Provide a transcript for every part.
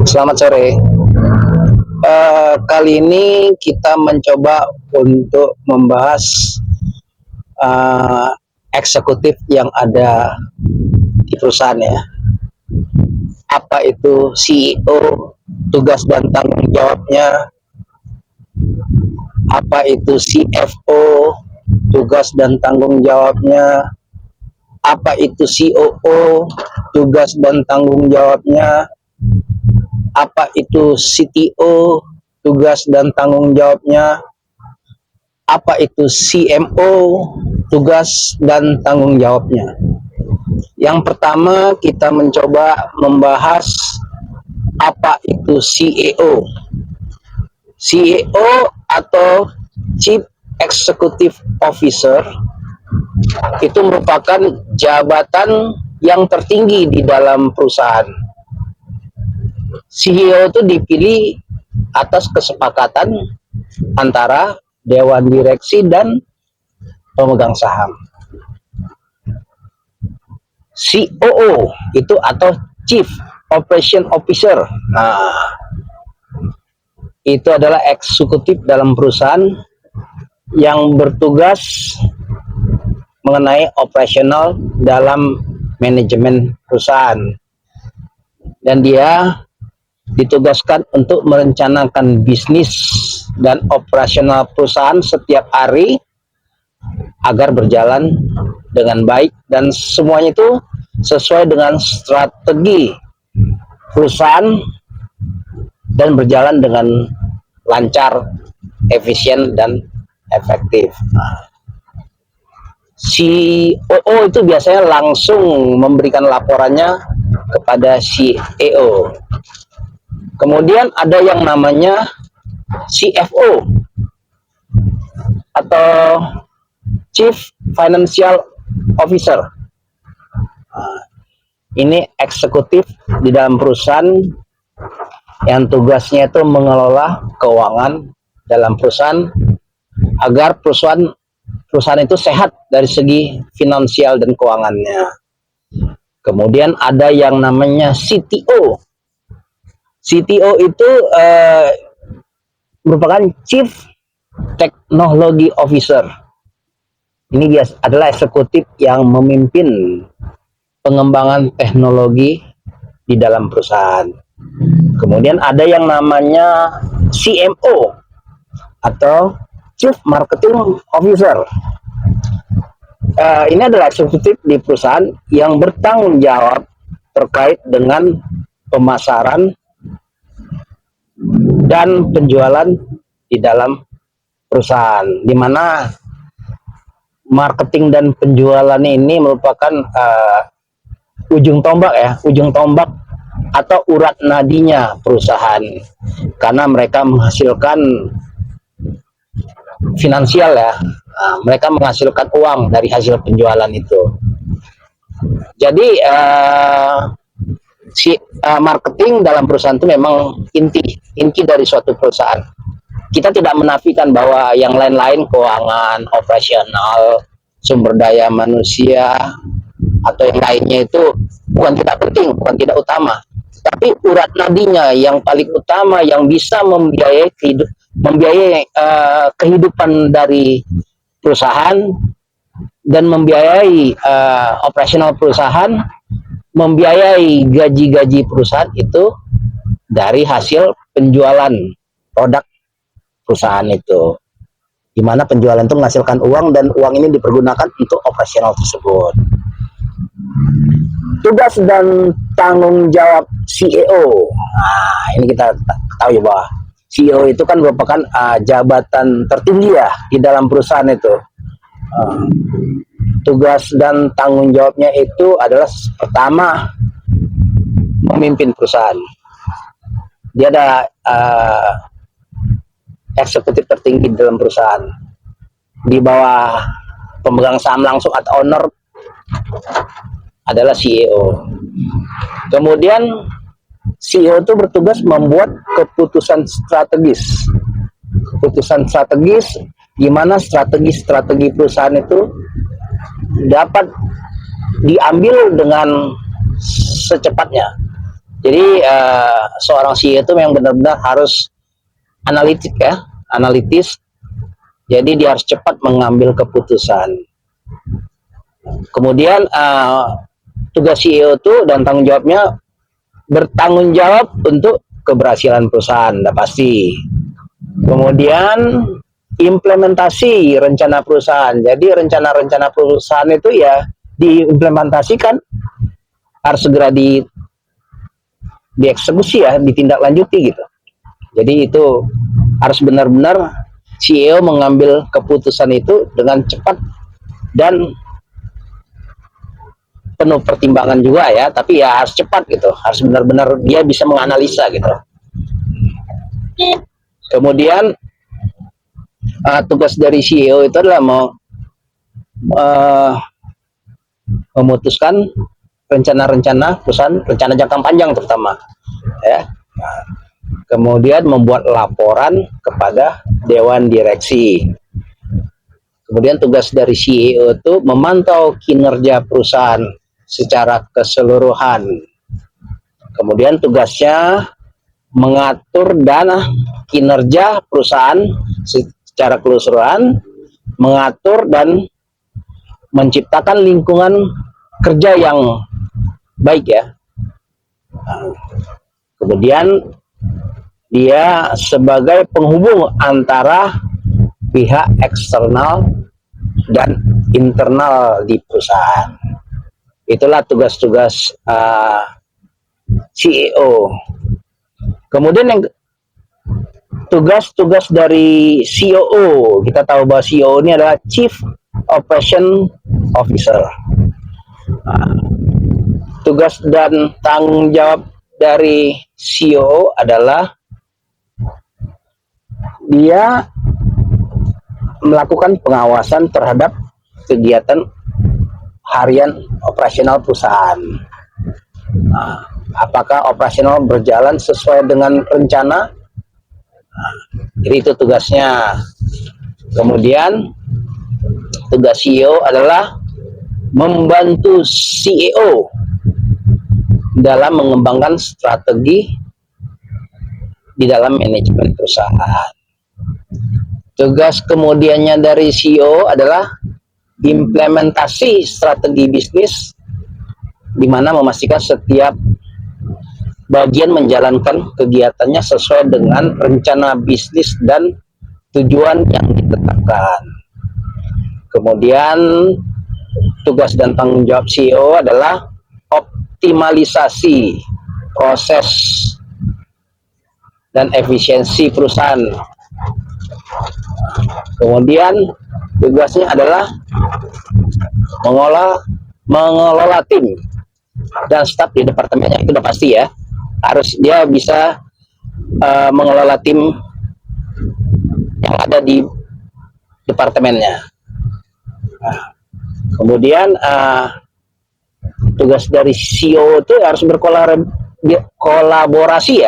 Selamat sore. Kali ini kita mencoba untuk membahas uh, eksekutif yang ada di perusahaan ya. Apa itu CEO, tugas dan tanggung jawabnya? Apa itu CFO, tugas dan tanggung jawabnya? Apa itu COO, tugas dan tanggung jawabnya? Apa itu CTO, tugas dan tanggung jawabnya? Apa itu CMO, tugas dan tanggung jawabnya? Yang pertama kita mencoba membahas apa itu CEO. CEO atau Chief Executive Officer itu merupakan jabatan yang tertinggi di dalam perusahaan. CEO itu dipilih atas kesepakatan antara dewan direksi dan pemegang saham. COO itu atau Chief Operation Officer. Nah, itu adalah eksekutif dalam perusahaan yang bertugas mengenai operasional dalam manajemen perusahaan. Dan dia ditugaskan untuk merencanakan bisnis dan operasional perusahaan setiap hari agar berjalan dengan baik dan semuanya itu sesuai dengan strategi perusahaan dan berjalan dengan lancar, efisien dan efektif. COO itu biasanya langsung memberikan laporannya kepada CEO. Kemudian ada yang namanya CFO atau Chief Financial Officer. Ini eksekutif di dalam perusahaan yang tugasnya itu mengelola keuangan dalam perusahaan agar perusahaan itu sehat dari segi finansial dan keuangannya. Kemudian ada yang namanya CTO. CTO itu merupakan Chief Technology Officer. Ini adalah eksekutif yang memimpin pengembangan teknologi di dalam perusahaan. Kemudian ada yang namanya CMO atau Chief Marketing Officer. Ini adalah eksekutif di perusahaan yang bertanggung jawab terkait dengan pemasaran dan penjualan di dalam perusahaan, di mana marketing dan penjualan ini merupakan ujung tombak atau urat nadinya perusahaan, karena mereka menghasilkan finansial ya, mereka menghasilkan uang dari hasil penjualan itu. Jadi marketing dalam perusahaan itu memang inti dari suatu perusahaan. Kita tidak menafikan bahwa yang lain-lain, keuangan, operasional, sumber daya manusia atau yang lainnya itu bukan tidak penting, bukan tidak utama. Tapi urat nadinya yang paling utama yang bisa membiayai kehidupan dari perusahaan dan membiayai operasional perusahaan, membiayai gaji-gaji perusahaan itu dari hasil penjualan produk perusahaan itu, di mana penjualan itu menghasilkan uang dan uang ini dipergunakan untuk operasional tersebut. Tugas dan tanggung jawab CEO. Nah, ini kita ketahui bahwa CEO itu kan merupakan jabatan tertinggi ya di dalam perusahaan itu. Tugas dan tanggung jawabnya itu adalah pertama, memimpin perusahaan. Dia ada eksekutif tertinggi dalam perusahaan, di bawah pemegang saham langsung atau owner adalah CEO. Kemudian CEO itu bertugas membuat keputusan strategis di mana strategi perusahaan itu dapat diambil dengan secepatnya Jadi seorang CEO itu yang benar-benar harus analitik ya, analitis. Jadi dia harus cepat mengambil keputusan. Kemudian tugas CEO itu dan tanggung jawabnya bertanggung jawab untuk keberhasilan perusahaan, udah pasti. Kemudian implementasi rencana perusahaan. Jadi rencana-rencana perusahaan itu ya diimplementasikan, harus segera dieksekusi ya, ditindaklanjuti gitu. Jadi itu harus benar-benar CEO mengambil keputusan itu dengan cepat dan penuh pertimbangan juga ya, tapi ya harus cepat gitu, harus benar-benar dia bisa menganalisa gitu. Kemudian tugas dari CEO itu adalah memutuskan rencana-rencana perusahaan, rencana jangka panjang terutama ya. Kemudian membuat laporan kepada dewan direksi. Kemudian tugas dari CEO itu memantau kinerja perusahaan secara keseluruhan. Kemudian tugasnya mengatur dana kinerja perusahaan secara keseluruhan, mengatur dan menciptakan lingkungan kerja yang baik ya. Kemudian dia sebagai penghubung antara pihak eksternal dan internal di perusahaan. Itulah tugas-tugas CEO. Kemudian yang tugas-tugas dari COO, kita tahu bahwa CEO ini adalah Chief Operation Officer. Tugas dan tanggung jawab dari CEO adalah dia melakukan pengawasan terhadap kegiatan harian operasional perusahaan. Apakah operasional berjalan sesuai dengan rencana? Jadi itu tugasnya. Kemudian tugas CEO adalah membantu CEO dalam mengembangkan strategi di dalam manajemen perusahaan. Tugas kemudiannya dari CEO adalah implementasi strategi bisnis, di mana memastikan setiap bagian menjalankan kegiatannya sesuai dengan rencana bisnis dan tujuan yang ditetapkan. Kemudian tugas dan tanggung jawab CEO adalah optimalisasi proses dan efisiensi perusahaan. Kemudian tugasnya adalah mengelola tim dan staf di departemennya, itu udah pasti ya, harus dia bisa mengelola tim yang ada di departemennya. Kemudian tugas dari CEO itu harus berkolaborasi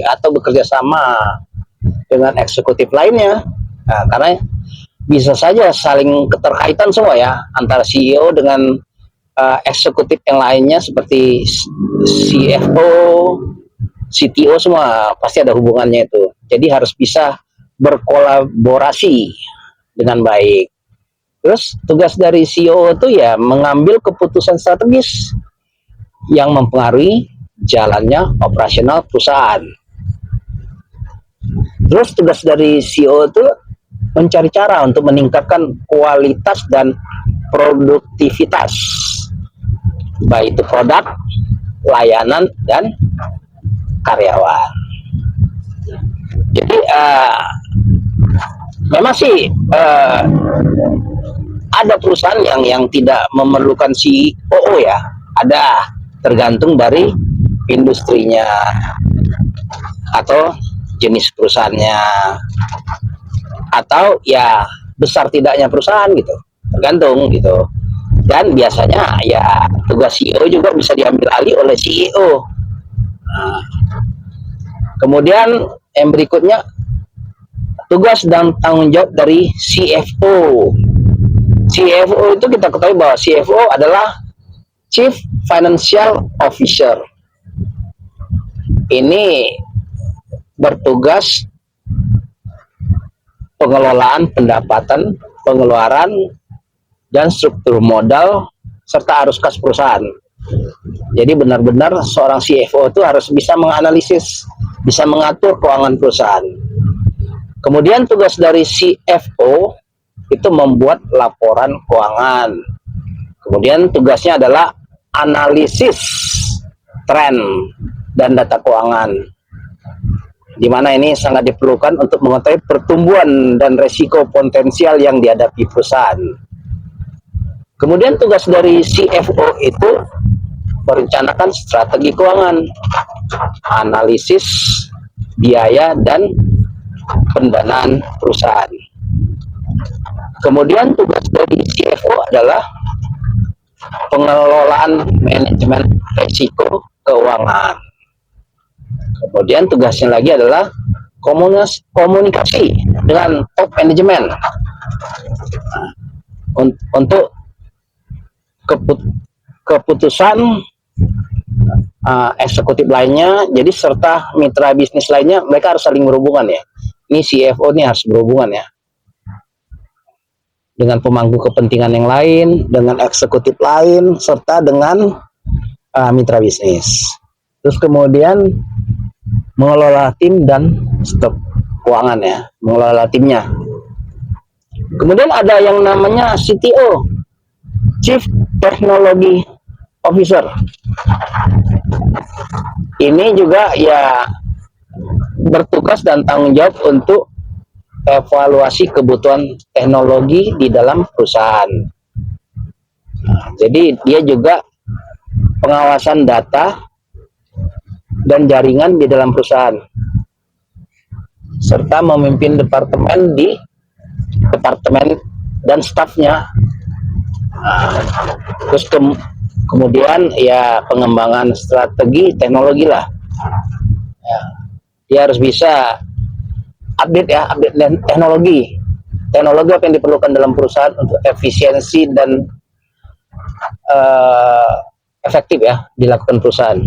atau bekerja sama dengan eksekutif lainnya. Karena bisa saja saling keterkaitan semua ya, antara CEO dengan eksekutif yang lainnya seperti CFO, CTO, semua pasti ada hubungannya itu. Jadi harus bisa berkolaborasi dengan baik. Terus tugas dari CEO itu ya mengambil keputusan strategis yang mempengaruhi jalannya operasional perusahaan. Terus tugas dari CEO itu mencari cara untuk meningkatkan kualitas dan produktivitas, baik itu produk, layanan, dan karyawan. Jadi memang sih ada perusahaan yang tidak memerlukan COO ya, ada, tergantung dari industrinya atau jenis perusahaannya, atau ya besar tidaknya perusahaan gitu, tergantung gitu. Dan biasanya ya tugas CEO juga bisa diambil alih oleh CEO. Kemudian yang berikutnya, tugas dan tanggung jawab dari CFO. CFO itu kita ketahui bahwa CFO adalah Chief Financial Officer. ini bertugas pengelolaan pendapatan, pengeluaran, dan struktur modal serta arus kas perusahaan. Jadi benar-benar seorang CFO itu harus bisa menganalisis, bisa mengatur keuangan perusahaan. Kemudian tugas dari CFO itu membuat laporan keuangan. Kemudian tugasnya adalah analisis tren dan data keuangan, di mana ini sangat diperlukan untuk mengetahui pertumbuhan dan resiko potensial yang dihadapi perusahaan. Kemudian tugas dari CFO itu merencanakan strategi keuangan, analisis biaya dan pendanaan perusahaan. Kemudian tugas dari CFO adalah pengelolaan manajemen risiko keuangan. Kemudian tugasnya lagi adalah komunikasi dengan top manajemen untuk keputusan eksekutif lainnya. Jadi serta mitra bisnis lainnya, mereka harus saling berhubungan ya. Ini CFO ini harus berhubungan ya dengan pemangku kepentingan yang lain, dengan eksekutif lain, serta dengan mitra bisnis. Terus kemudian mengelola tim dan stok keuangan ya, mengelola timnya. Kemudian ada yang namanya CTO, Chief Technology Officer. Ini juga ya bertugas dan tanggung jawab untuk evaluasi kebutuhan teknologi di dalam perusahaan. Jadi dia juga pengawasan data dan jaringan di dalam perusahaan, serta memimpin departemen dan stafnya. Terus kemudian ya pengembangan strategi teknologi lah. Dia harus bisa update teknologi apa yang diperlukan dalam perusahaan untuk efisiensi dan efektif ya dilakukan perusahaan.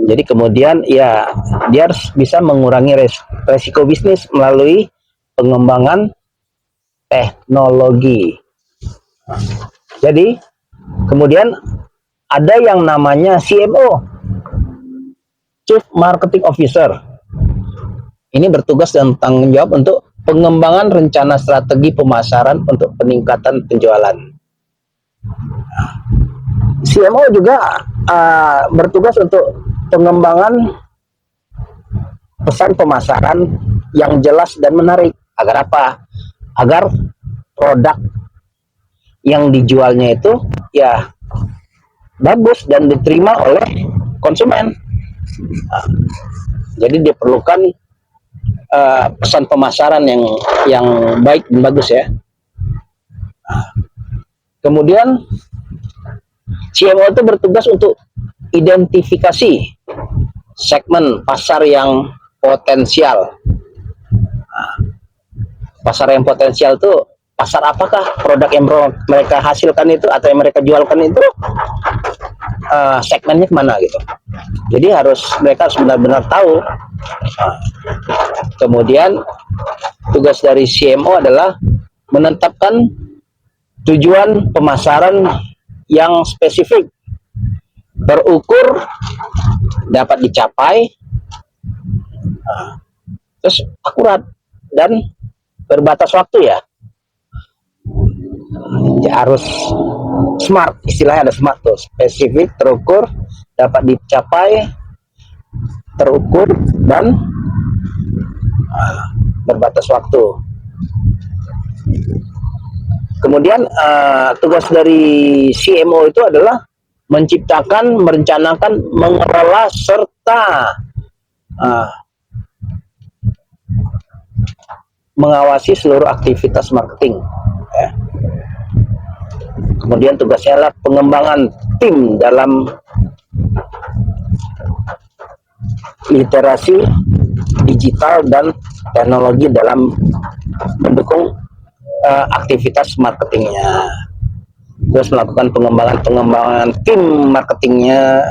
Jadi kemudian ya dia harus bisa mengurangi resiko bisnis melalui pengembangan teknologi. Jadi kemudian ada yang namanya CMO, Chief Marketing Officer. Ini bertugas dan tanggung jawab untuk pengembangan rencana strategi pemasaran untuk peningkatan penjualan. CMO juga bertugas untuk pengembangan pesan pemasaran yang jelas dan menarik. Agar apa? Agar produk yang dijualnya itu ya bagus dan diterima oleh konsumen. Jadi diperlukan pesan pemasaran yang baik dan bagus ya. Kemudian CMO itu bertugas untuk identifikasi segmen pasar yang potensial. Pasar yang potensial itu pasar apakah produk yang mereka hasilkan itu atau yang mereka jualkan itu segmennya kemana gitu. Jadi mereka harus benar-benar tahu. Kemudian tugas dari CMO adalah menetapkan tujuan pemasaran yang spesifik, berukur, dapat dicapai, terus akurat dan berbatas waktu ya. Harus smart, istilahnya ada smart tuh, spesifik, terukur, dapat dicapai, terukur dan berbatas waktu. Kemudian tugas dari CMO itu adalah menciptakan, merencanakan, mengelola serta mengawasi seluruh aktivitas marketing. Ya. Kemudian tugasnya adalah pengembangan tim dalam literasi digital dan teknologi dalam mendukung aktivitas marketingnya. Terus melakukan pengembangan tim marketingnya,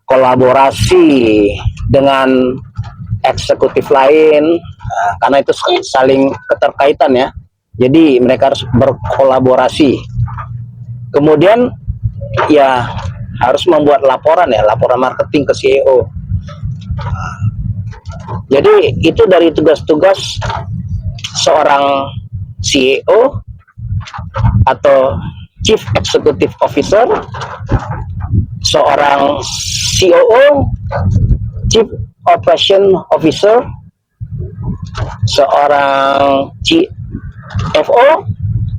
kolaborasi dengan eksekutif lain, karena itu saling keterkaitan ya. Jadi mereka harus berkolaborasi. Kemudian ya harus membuat laporan ya, laporan marketing ke CEO. Jadi itu dari tugas-tugas seorang CEO atau Chief Executive Officer, seorang COO, Chief Operation Officer, seorang CFO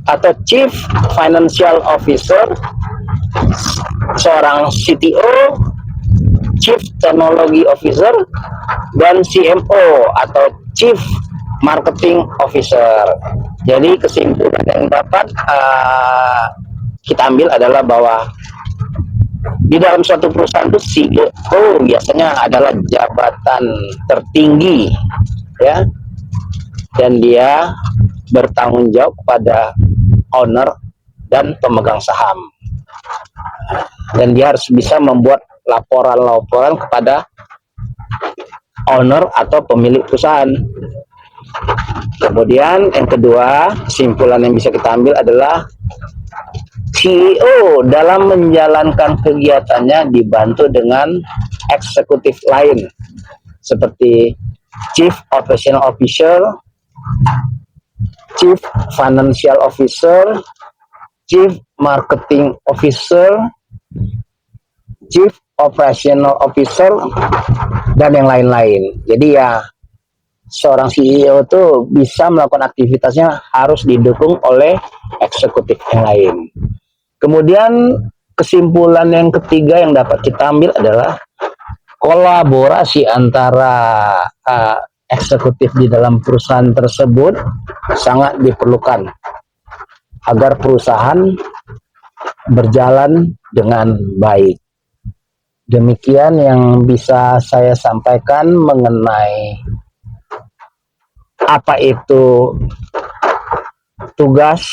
atau Chief Financial Officer, seorang CTO, Chief Technology Officer, dan CMO atau Chief Marketing Officer. Jadi kesimpulan yang dapat kita ambil adalah bahwa di dalam suatu perusahaan itu CEO biasanya adalah jabatan tertinggi ya, dan dia bertanggung jawab kepada owner dan pemegang saham, dan dia harus bisa membuat laporan-laporan kepada owner atau pemilik perusahaan. Kemudian yang kedua, kesimpulan yang bisa kita ambil adalah CEO dalam menjalankan kegiatannya dibantu dengan eksekutif lain seperti Chief Operational Officer, Chief Financial Officer, Chief Marketing Officer, Chief Operational Officer, dan yang lain-lain. Jadi ya seorang CEO itu bisa melakukan aktivitasnya harus didukung oleh eksekutif yang lain. Kemudian kesimpulan yang ketiga yang dapat kita ambil adalah kolaborasi antara eksekutif di dalam perusahaan tersebut sangat diperlukan agar perusahaan berjalan dengan baik. Demikian yang bisa saya sampaikan mengenai apa itu tugas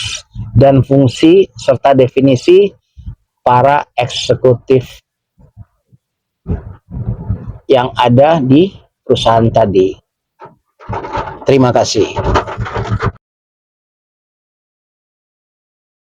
dan fungsi serta definisi para eksekutif yang ada di perusahaan tadi. Terima kasih.